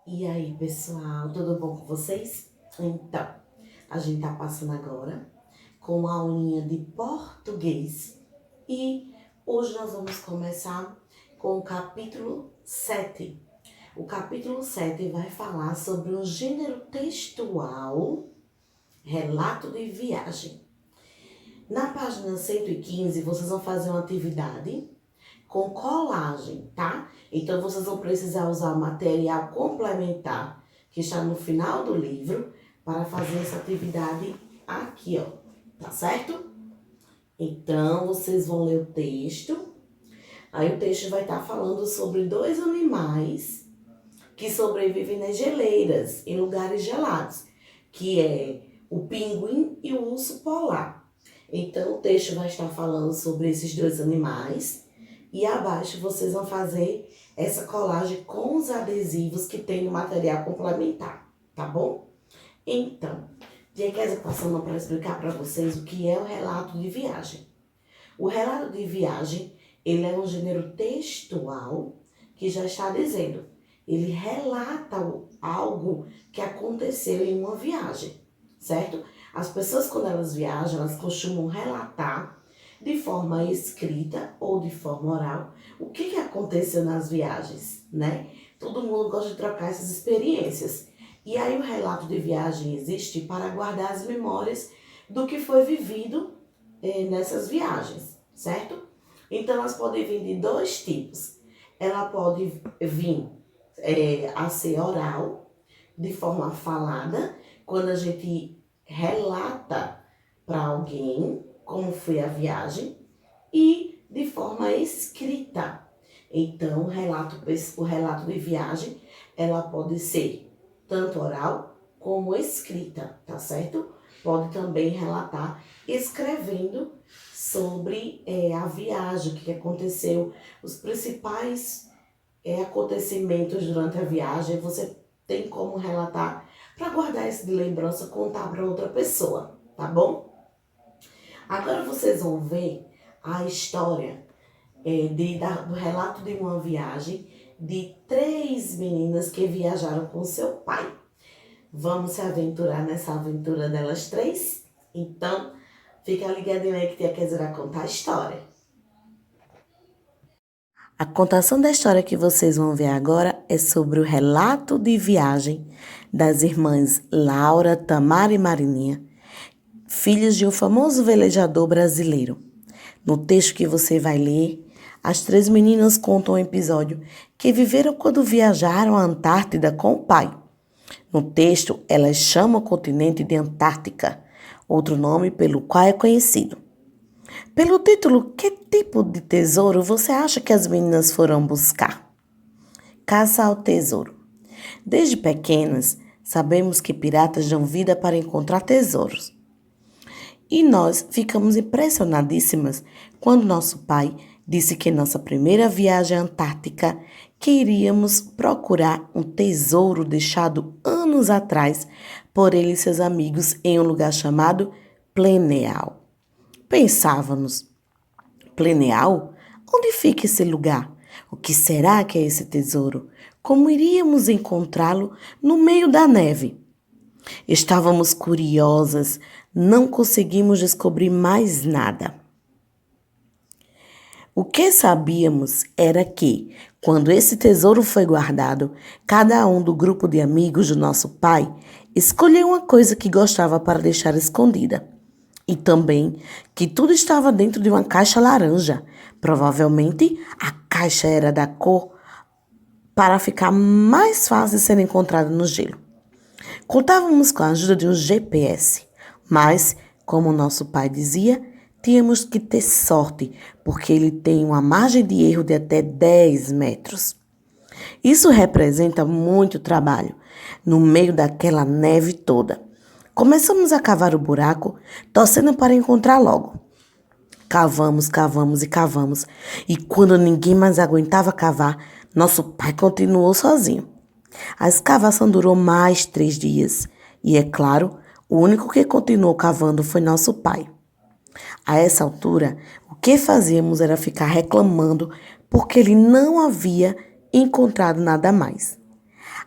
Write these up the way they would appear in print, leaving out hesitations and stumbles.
E aí, pessoal, tudo bom com vocês? Então, a gente tá passando agora com a aulinha de português e hoje nós vamos começar com o capítulo 7. O capítulo 7 vai falar sobre o gênero textual, relato de viagem. Na página 115, vocês vão fazer uma atividade com colagem, tá? Então, vocês vão precisar usar o material complementar que está no final do livro para fazer essa atividade aqui, ó, tá certo? Então, vocês vão ler o texto. Aí o texto vai estar falando sobre dois animais que sobrevivem nas geleiras, em lugares gelados, que é o pinguim e o urso polar. Então, o texto vai estar falando sobre esses dois animais e abaixo vocês vão fazer essa colagem com os adesivos que tem no material complementar, tá bom? Então, Diegese passando para explicar para vocês o que é o relato de viagem. O relato de viagem, ele é um gênero textual que já está dizendo, ele relata algo que aconteceu em uma viagem, certo? As pessoas, quando elas viajam, elas costumam relatar de forma escrita ou de forma oral o que aconteceu nas viagens, né? Todo mundo gosta de trocar essas experiências. E aí o relato de viagem existe para guardar as memórias do que foi vivido nessas viagens, certo? Então, elas podem vir de dois tipos. Ela pode vir a ser oral, de forma falada, quando a gente relata para alguém como foi a viagem, e de forma escrita. Então, o relato de viagem, ela pode ser tanto oral como escrita, tá certo? Pode também relatar escrevendo sobre a viagem, o que aconteceu, os principais acontecimentos durante a viagem. Você tem como relatar para guardar isso de lembrança, contar para outra pessoa, tá bom? Agora vocês vão ver a história do relato de uma viagem de três meninas que viajaram com seu pai. Vamos se aventurar nessa aventura delas três? Então, fica ligadinho aí que Tia Kézia vai contar a história. A contação da história que vocês vão ver agora é sobre o relato de viagem das irmãs Laura, Tamara e Marininha, filhos de um famoso velejador brasileiro. No texto que você vai ler, as três meninas contam um episódio que viveram quando viajaram à Antártida com o pai. No texto, elas chamam o continente de Antártica, outro nome pelo qual é conhecido. Pelo título, que tipo de tesouro você acha que as meninas foram buscar? Caça ao tesouro. Desde pequenas, sabemos que piratas dão vida para encontrar tesouros. E nós ficamos impressionadíssimas quando nosso pai disse que nossa primeira viagem à Antártica que iríamos procurar um tesouro deixado anos atrás por ele e seus amigos em um lugar chamado Pleneal. Pensávamos, Pleneal? Onde fica esse lugar? O que será que é esse tesouro? Como iríamos encontrá-lo no meio da neve? Estávamos curiosas, não conseguimos descobrir mais nada. O que sabíamos era que, quando esse tesouro foi guardado, cada um do grupo de amigos do nosso pai escolheu uma coisa que gostava para deixar escondida. E também que tudo estava dentro de uma caixa laranja. Provavelmente a caixa era da cor para ficar mais fácil de ser encontrada no gelo. Contávamos com a ajuda de um GPS, mas, como nosso pai dizia, tínhamos que ter sorte, porque ele tem uma margem de erro de até 10 metros. Isso representa muito trabalho, no meio daquela neve toda. Começamos a cavar o buraco, torcendo para encontrar logo. Cavamos, cavamos e cavamos, e quando ninguém mais aguentava cavar, nosso pai continuou sozinho. A escavação durou mais 3 dias, e é claro, o único que continuou cavando foi nosso pai. A essa altura, o que fazíamos era ficar reclamando porque ele não havia encontrado nada mais.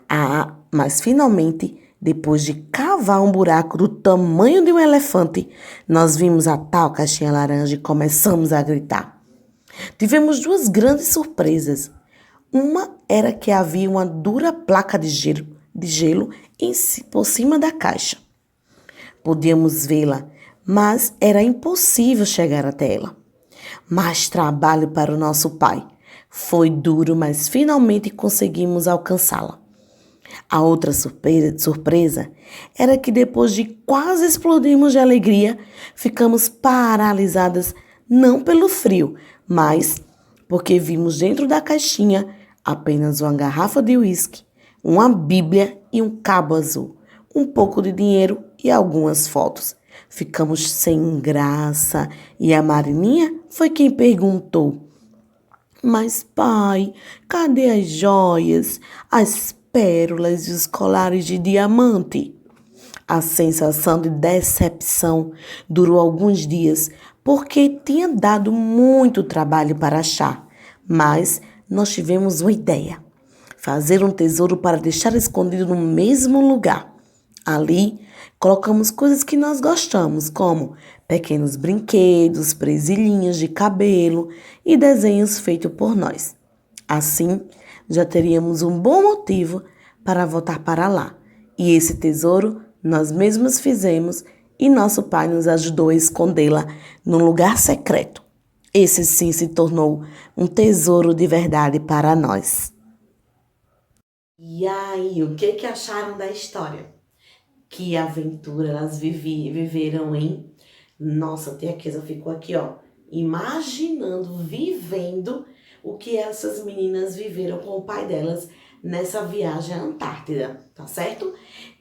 Ah, mas finalmente, depois de cavar um buraco do tamanho de um elefante, nós vimos a tal caixinha laranja e começamos a gritar. Tivemos duas grandes surpresas. Uma era que havia uma dura placa de gelo por cima da caixa. Podíamos vê-la, mas era impossível chegar até ela. Mais trabalho para o nosso pai. Foi duro, mas finalmente conseguimos alcançá-la. A outra surpresa era que depois de quase explodirmos de alegria, ficamos paralisadas não pelo frio, mas porque vimos dentro da caixinha apenas uma garrafa de uísque, uma bíblia e um cabo azul, um pouco de dinheiro e algumas fotos. Ficamos sem graça e a Marininha foi quem perguntou: mas, pai, cadê as joias, as pérolas e os colares de diamante? A sensação de decepção durou alguns dias, porque tinha dado muito trabalho para achar. Mas nós tivemos uma ideia: fazer um tesouro para deixar escondido no mesmo lugar. Ali, colocamos coisas que nós gostamos, como pequenos brinquedos, presilhinhas de cabelo e desenhos feitos por nós. Assim, já teríamos um bom motivo para voltar para lá. E esse tesouro nós mesmos fizemos e nosso pai nos ajudou a escondê-la num lugar secreto. Esse sim se tornou um tesouro de verdade para nós. E aí, o que acharam da história? Que aventura elas viveram, hein? Nossa, até a Kesa ficou aqui, ó, imaginando, vivendo o que essas meninas viveram com o pai delas nessa viagem à Antártida, tá certo?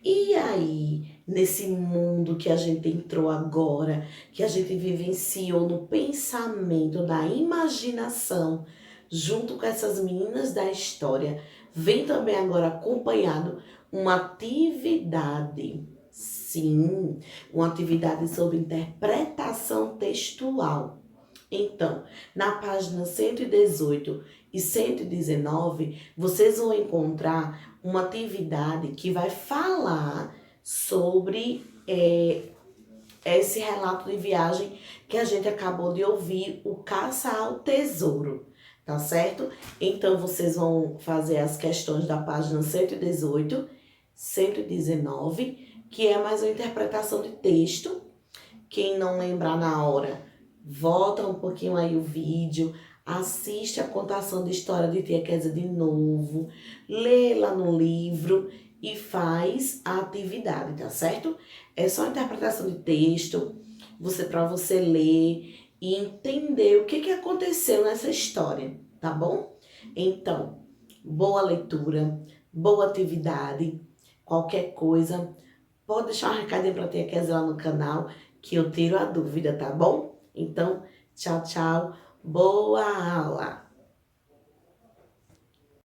E aí, nesse mundo que a gente entrou agora, que a gente vivenciou no pensamento, da imaginação, junto com essas meninas da história, vem também agora acompanhado uma atividade. Sim, uma atividade sobre interpretação textual. Então, na página 118 e 119, vocês vão encontrar uma atividade que vai falar sobre esse relato de viagem que a gente acabou de ouvir, o Caça ao Tesouro, tá certo? Então, vocês vão fazer as questões da página 118, 119, que é mais uma interpretação de texto. Quem não lembrar na hora, volta um pouquinho aí o vídeo, assiste a contação de história de Tia Kézia de novo, lê lá no livro e faz a atividade, tá certo? É só interpretação de texto, para você ler e entender o que aconteceu nessa história, tá bom? Então, boa leitura, boa atividade, qualquer coisa, pode deixar um recadinho para a Tia Kézia lá no canal, que eu tiro a dúvida, tá bom? Então, tchau, tchau, boa aula!